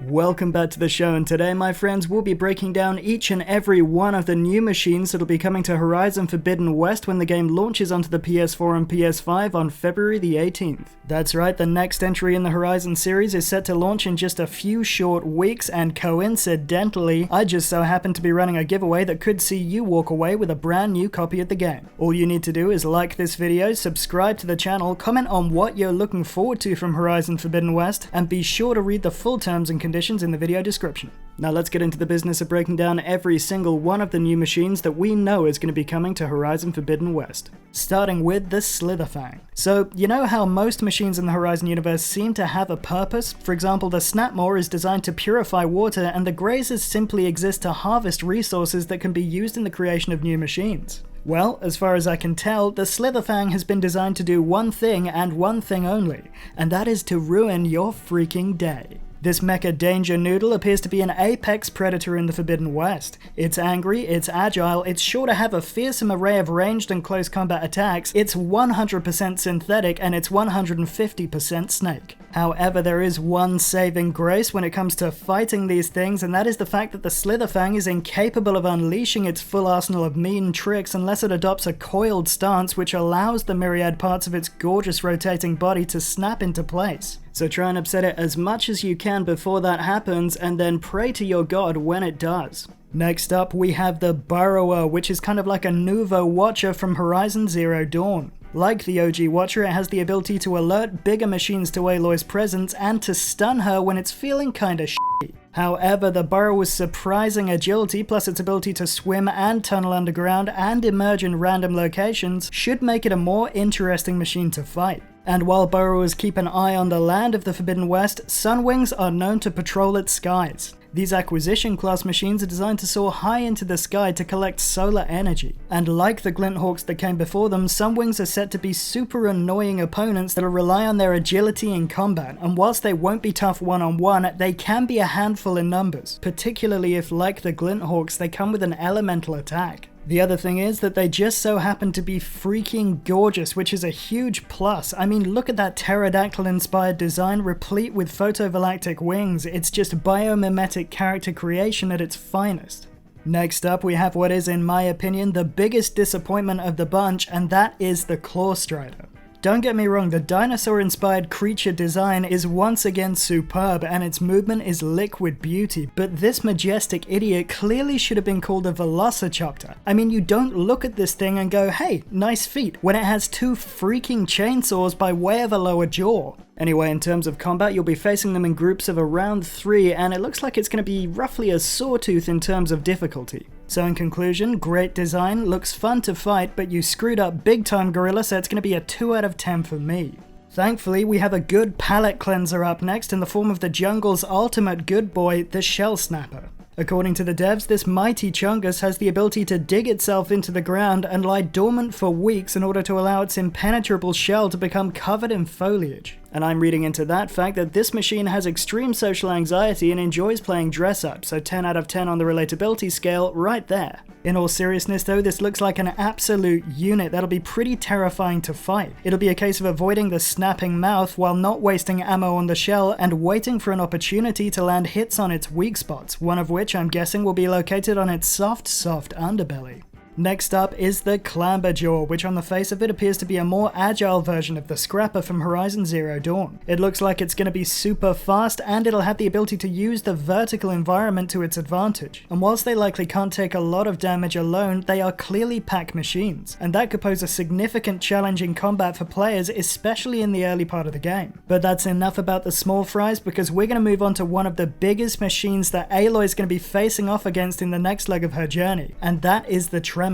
Welcome back to the show, and today, my friends, we'll be breaking down each and every one of the new machines that'll be coming to Horizon Forbidden West when the game launches onto the PS4 and PS5 on February the 18th. That's right, the next entry in the Horizon series is set to launch in just a few short weeks, and coincidentally, I just so happen to be running a giveaway that could see you walk away with a brand new copy of the game. All you need to do is like this video, subscribe to the channel, comment on what you're looking forward to from Horizon Forbidden West, and be sure to read the full terms and conditions in the video description. Now let's get into the business of breaking down every single one of the new machines that we know is going to be coming to Horizon Forbidden West. Starting with the Slitherfang. So, you know how most machines in the Horizon universe seem to have a purpose? For example, the Snapmaw is designed to purify water, and the Grazers simply exist to harvest resources that can be used in the creation of new machines. Well, as far as I can tell, the Slitherfang has been designed to do one thing and one thing only, and that is to ruin your freaking day. This mecha danger noodle appears to be an apex predator in the Forbidden West. It's angry, it's agile, it's sure to have a fearsome array of ranged and close combat attacks, it's 100% synthetic, and it's 150% snake. However, there is one saving grace when it comes to fighting these things, and that is the fact that the Slitherfang is incapable of unleashing its full arsenal of mean tricks unless it adopts a coiled stance which allows the myriad parts of its gorgeous rotating body to snap into place. So try and upset it as much as you can before that happens, and then pray to your god when it does. Next up, we have the Burrower, which is kind of like a nouveau Watcher from Horizon Zero Dawn. Like the OG Watcher, it has the ability to alert bigger machines to Aloy's presence and to stun her when it's feeling kinda shitty. However, the Burrower's surprising agility, plus its ability to swim and tunnel underground and emerge in random locations, should make it a more interesting machine to fight. And while burrowers keep an eye on the land of the Forbidden West, Sunwings are known to patrol its skies. These acquisition class machines are designed to soar high into the sky to collect solar energy. And like the Glinthawks that came before them, Sunwings are set to be super annoying opponents that'll rely on their agility in combat, and whilst they won't be tough one-on-one, they can be a handful in numbers, particularly if, like the Glinthawks, they come with an elemental attack. The other thing is that they just so happen to be freaking gorgeous, which is a huge plus. I mean, look at that pterodactyl-inspired design replete with photovoltaic wings. It's just biomimetic character creation at its finest. Next up, we have what is, in my opinion, the biggest disappointment of the bunch, and that is the Clawstrider. Don't get me wrong, the dinosaur-inspired creature design is once again superb, and its movement is liquid beauty, but this majestic idiot clearly should have been called a Velociraptor. I mean, you don't look at this thing and go, hey, nice feet, when it has two freaking chainsaws by way of a lower jaw. Anyway, in terms of combat, you'll be facing them in groups of around 3, and it looks like it's going to be roughly a sawtooth in terms of difficulty. So in conclusion, great design, looks fun to fight, but you screwed up big time, Gorilla, so it's going to be a 2 out of 10 for me. Thankfully, we have a good palate cleanser up next in the form of the jungle's ultimate good boy, the Shellsnapper. According to the devs, this mighty Chungus has the ability to dig itself into the ground and lie dormant for weeks in order to allow its impenetrable shell to become covered in foliage. And I'm reading into that fact that this machine has extreme social anxiety and enjoys playing dress up, so 10 out of 10 on the relatability scale right there. In all seriousness though, this looks like an absolute unit that'll be pretty terrifying to fight. It'll be a case of avoiding the snapping mouth while not wasting ammo on the shell and waiting for an opportunity to land hits on its weak spots, one of which I'm guessing will be located on its soft underbelly. Next up is the Clamberjaw, which on the face of it appears to be a more agile version of the Scrapper from Horizon Zero Dawn. It looks like it's going to be super fast, and it'll have the ability to use the vertical environment to its advantage. And whilst they likely can't take a lot of damage alone, they are clearly pack machines, and that could pose a significant challenge in combat for players, especially in the early part of the game. But that's enough about the small fries, because we're going to move on to one of the biggest machines that Aloy's going to be facing off against in the next leg of her journey, and that is the Tremortusk.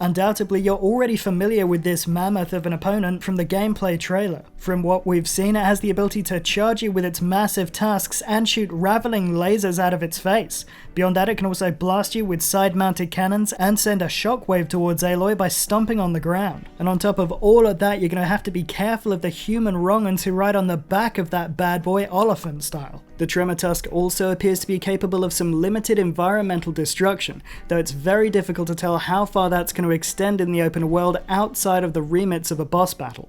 Undoubtedly, you're already familiar with this mammoth of an opponent from the gameplay trailer. From what we've seen, it has the ability to charge you with its massive tusks and shoot raveling lasers out of its face. Beyond that, it can also blast you with side-mounted cannons and send a shockwave towards Aloy by stomping on the ground. And on top of all of that, you're going to have to be careful of the human wrong-uns who ride on the back of that bad boy Oliphant style. The Tremortusk also appears to be capable of some limited environmental destruction, though it's very difficult to tell how far that's going to extend in the open world outside of the remits of a boss battle.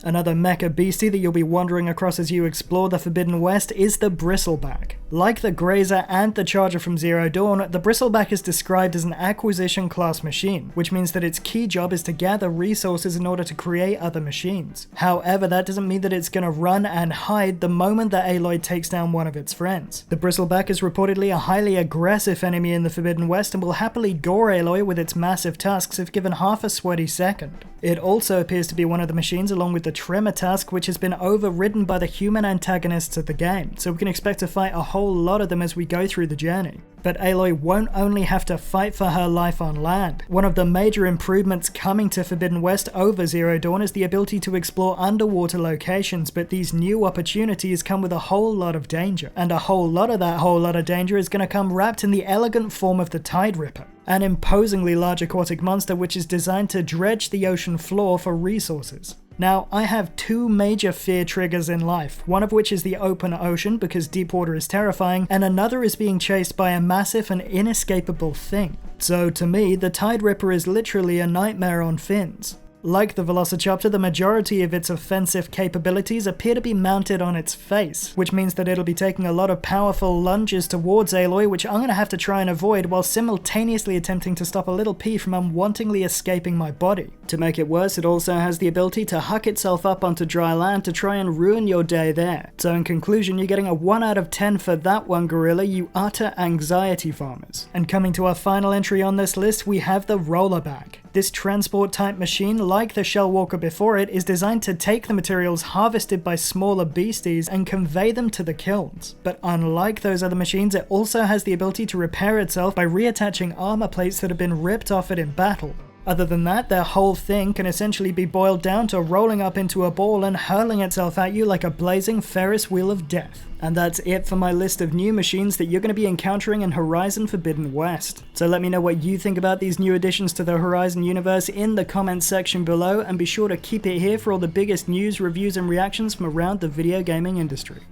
Another mecha beastie that you'll be wandering across as you explore the Forbidden West is the Bristleback. Like the Grazer and the Charger from Zero Dawn, the Bristleback is described as an acquisition class machine, which means that its key job is to gather resources in order to create other machines. However, that doesn't mean that it's going to run and hide the moment that Aloy takes down one of its friends. The Bristleback is reportedly a highly aggressive enemy in the Forbidden West and will happily gore Aloy with its massive tusks if given half a sweaty second. It also appears to be one of the machines along with the Tremortusk, which has been overridden by the human antagonists of the game, so we can expect to fight a whole lot of them as we go through the journey. But Aloy won't only have to fight for her life on land. One of the major improvements coming to Forbidden West over Zero Dawn is the ability to explore underwater locations, but these new opportunities come with a whole lot of danger. And a whole lot of that whole lot of danger is going to come wrapped in the elegant form of the Tideripper, an imposingly large aquatic monster which is designed to dredge the ocean floor for resources. Now, I have two major fear triggers in life, one of which is the open ocean because deep water is terrifying, and another is being chased by a massive and inescapable thing. So to me, the Tideripper is literally a nightmare on fins. Like the Velociraptor, the majority of its offensive capabilities appear to be mounted on its face, which means that it'll be taking a lot of powerful lunges towards Aloy, which I'm going to have to try and avoid while simultaneously attempting to stop a little pea from unwantingly escaping my body. To make it worse, it also has the ability to huck itself up onto dry land to try and ruin your day there. So in conclusion, you're getting a 1 out of 10 for that one, Gorilla, you utter anxiety farmers. And coming to our final entry on this list, we have the Rollerback. This transport type machine, like the Shellwalker before it, is designed to take the materials harvested by smaller beasties and convey them to the kilns. But unlike those other machines, it also has the ability to repair itself by reattaching armor plates that have been ripped off it in battle. Other than that, their whole thing can essentially be boiled down to rolling up into a ball and hurling itself at you like a blazing Ferris wheel of death. And that's it for my list of new machines that you're going to be encountering in Horizon Forbidden West. So let me know what you think about these new additions to the Horizon universe in the comments section below, and be sure to keep it here for all the biggest news, reviews and reactions from around the video gaming industry.